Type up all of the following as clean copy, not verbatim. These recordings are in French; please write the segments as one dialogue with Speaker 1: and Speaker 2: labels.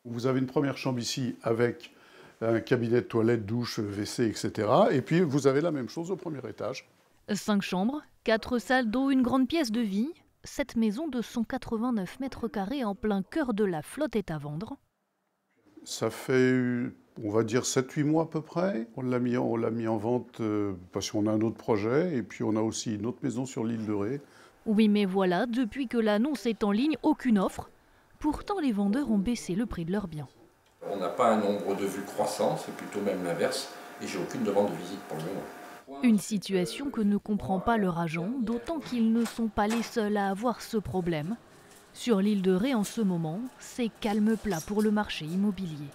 Speaker 1: Vous avez une première chambre ici avec un cabinet de toilette, douche, WC, etc. Et puis vous avez la même chose au premier étage.
Speaker 2: 5 chambres, 4 salles d'eau, une grande pièce de vie. Cette maison de 189 mètres carrés en plein cœur de la flotte est à vendre.
Speaker 1: Ça fait, on va dire, 7-8 mois à peu près. On l'a mis en vente parce qu'on a un autre projet. Et puis on a aussi une autre maison sur l'île de Ré.
Speaker 2: Oui, mais voilà, depuis que l'annonce est en ligne, aucune offre. Pourtant, les vendeurs ont baissé le prix de leurs biens.
Speaker 3: On n'a pas un nombre de vues croissant, c'est plutôt même l'inverse. Et j'ai aucune demande de visite pour le moment.
Speaker 2: Une situation que ne comprend pas leur agent, d'autant qu'ils ne sont pas les seuls à avoir ce problème. Sur l'île de Ré, en ce moment, c'est calme plat pour le marché immobilier.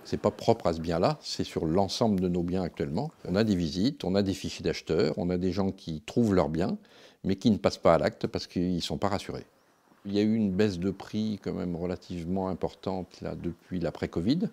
Speaker 4: C'est pas propre à ce bien-là, c'est sur l'ensemble de nos biens actuellement. On a des visites, on a des fichiers d'acheteurs, on a des gens qui trouvent leurs biens, mais qui ne passent pas à l'acte parce qu'ils ne sont pas rassurés. Il y a eu une baisse de prix quand même relativement importante là, depuis l'après-Covid.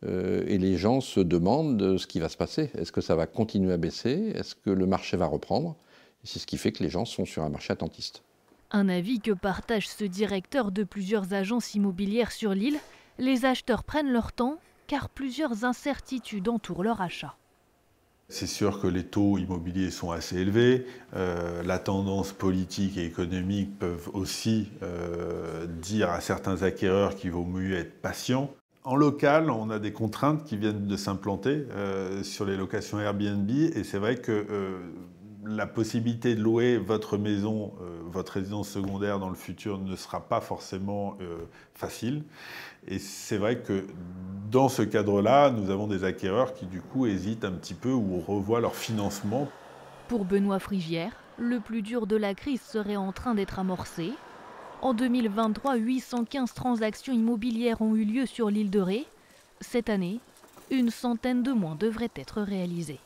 Speaker 4: Et les gens se demandent ce qui va se passer. Est-ce que ça va continuer à baisser? Est-ce que le marché va reprendre? Et c'est ce qui fait que les gens sont sur un marché attentiste.
Speaker 2: Un avis que partage ce directeur de plusieurs agences immobilières sur l'île. Les acheteurs prennent leur temps car plusieurs incertitudes entourent leur achat.
Speaker 5: C'est sûr que les taux immobiliers sont assez élevés. La tendance politique et économique peuvent aussi dire à certains acquéreurs qu'il vaut mieux être patient. En local, on a des contraintes qui viennent de s'implanter sur les locations Airbnb. Et c'est vrai que la possibilité de louer votre maison, votre résidence secondaire dans le futur ne sera pas forcément facile. Et c'est vrai que dans ce cadre-là, nous avons des acquéreurs qui du coup hésitent un petit peu ou revoient leur financement.
Speaker 2: Pour Benoît Frigière, le plus dur de la crise serait en train d'être amorcé. En 2023, 815 transactions immobilières ont eu lieu sur l'île de Ré. Cette année, une centaine de moins devraient être réalisées.